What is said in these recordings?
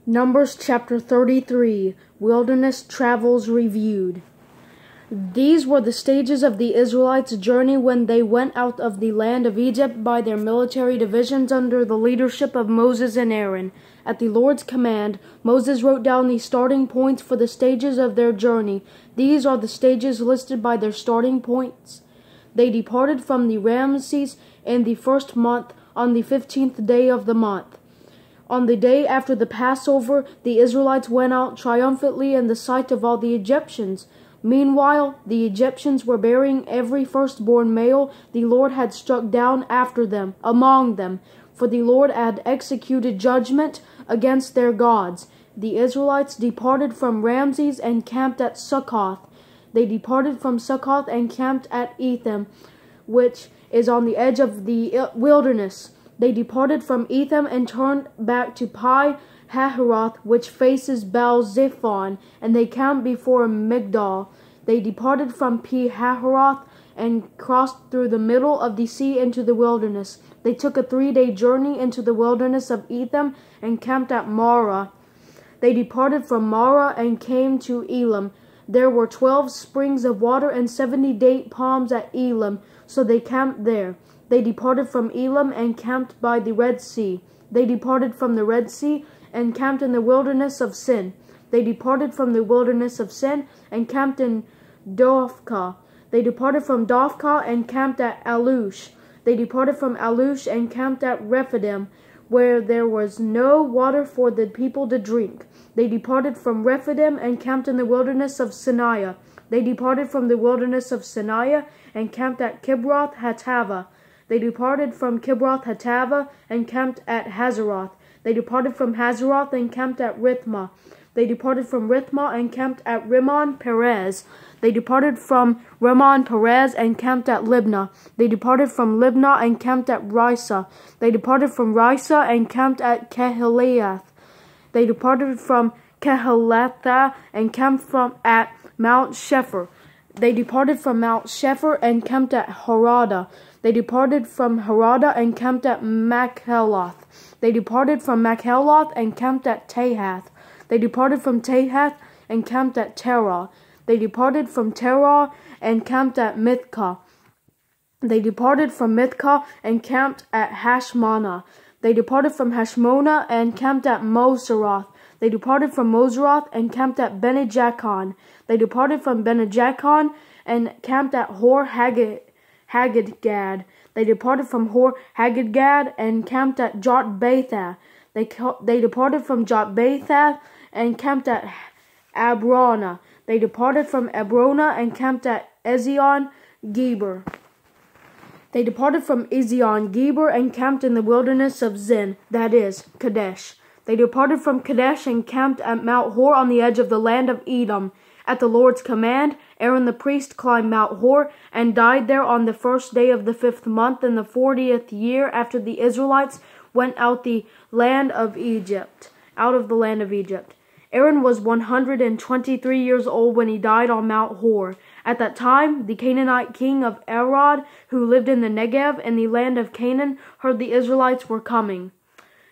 Numbers chapter 33, Wilderness Travels Reviewed. These were the stages of the Israelites' journey when they went out of the land of Egypt by their military divisions under the leadership of Moses and Aaron. At the Lord's command, Moses wrote down the starting points for the stages of their journey. These are the stages listed by their starting points. They departed from the Ramesses in the first month on the 15th day of the month. On the day after the Passover, the Israelites went out triumphantly in the sight of all the Egyptians. Meanwhile, the Egyptians were burying every firstborn male the Lord had struck down after them, among them, for the Lord had executed judgment against their gods. The Israelites departed from Ramses and camped at Succoth. They departed from Succoth and camped at Etham, which is on the edge of the wilderness. They departed from Etham and turned back to Pi-Hahiroth, which faces Baal-Zephon, and they camped before Migdol. They departed from Pi-Hahiroth and crossed through the middle of the sea into the wilderness. They took a 3-day journey into the wilderness of Etham and camped at Marah. They departed from Marah and came to Elim. There were 12 springs of water and 70 date palms at Elim, so they camped there. They departed from Elim and camped by the Red Sea. They departed from the Red Sea and camped in the wilderness of Sin. They departed from the wilderness of Sin and camped in Dophkah. They departed from Dophkah and camped at Alush. They departed from Alush and camped at Rephidim, where there was no water for the people to drink. They departed from Rephidim and camped in the wilderness of Sinai. They departed from the wilderness of Sinai and camped at Kibroth Hattava. They departed from Kibroth Hattava and camped at Hazeroth. They departed from Hazeroth and camped at Rithmah. They departed from Rithmah and camped at Rimmon Perez. They departed from Rimmon Perez and camped at Libnah. They departed from Libnah and camped at Risa. They departed from Risa and camped at Kehelath. They departed from Kehelatha and camped at Mount Shepher. They departed from Mount Shepher and camped at Harada. They departed from Harada and camped at Machheloth. They departed from Machheloth and camped at Tahath. They departed from Tahath and camped at Terah. They departed from Terah and camped at Mithkah. They departed from Mithkah and camped at Hashmonah. They departed from Hashmonah and camped at Moseroth. They departed from Moseroth and camped at Bene-Jaakon. They departed from Bene-Jaakon and camped at Hor-Haggidgad. They departed from Hor-Haggidgad and camped at Jotbathah. They departed from Jotbathah and camped at Abrona. They departed from Abrona and camped at Ezion-Geber. They departed from Ezion-Geber and camped in the wilderness of Zin, that is, Kadesh. They departed from Kadesh and camped at Mount Hor on the edge of the land of Edom. At the Lord's command, Aaron the priest climbed Mount Hor and died there on the first day of the 5th month in the 40th year after the Israelites went out of the land of Egypt. Aaron was 123 years old when he died on Mount Hor. At that time, the Canaanite king of Arad, who lived in the Negev in the land of Canaan, heard the Israelites were coming.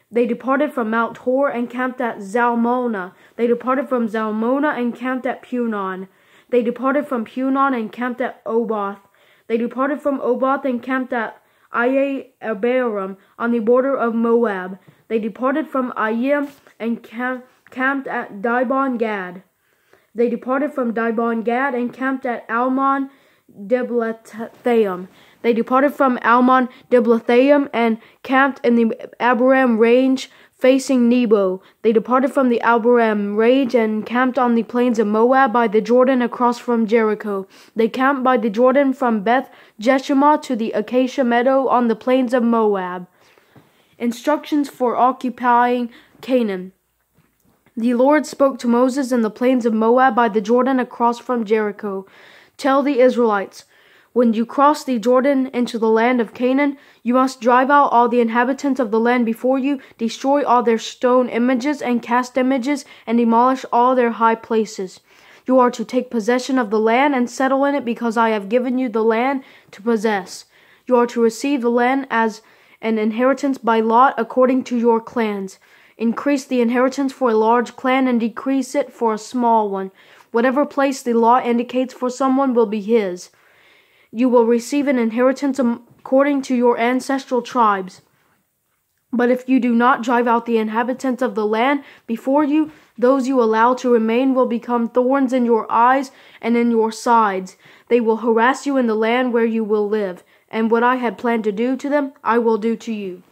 They departed from Mount Hor and camped at Zalmonah. They departed from Zalmonah and camped at Punon. They departed from Punon and camped at Oboth. They departed from Oboth and camped at Aye-Abarim on the border of Moab. They departed from Ayim and camped at Dibon-Gad. They departed from Dibon-Gad and camped at Almon-Diblathaim. They departed from Almon-Diblathaim and camped in the Abarim range facing Nebo. They departed from the Abarim range and camped on the plains of Moab by the Jordan across from Jericho. They camped by the Jordan from Beth Jeshimah to the Acacia meadow on the plains of Moab. Instructions for occupying Canaan. The Lord spoke to Moses in the plains of Moab by the Jordan across from Jericho. Tell the Israelites, when you cross the Jordan into the land of Canaan, you must drive out all the inhabitants of the land before you, destroy all their stone images and cast images, and demolish all their high places. You are to take possession of the land and settle in it because I have given you the land to possess. You are to receive the land as an inheritance by lot according to your clans. increase the inheritance for a large clan and decrease it for a small one. Whatever place the law indicates for someone will be his. You will receive an inheritance according to your ancestral tribes. But if you do not drive out the inhabitants of the land before you, those you allow to remain will become thorns in your eyes and in your sides. They will harass you in the land where you will live, and what I had planned to do to them, I will do to you.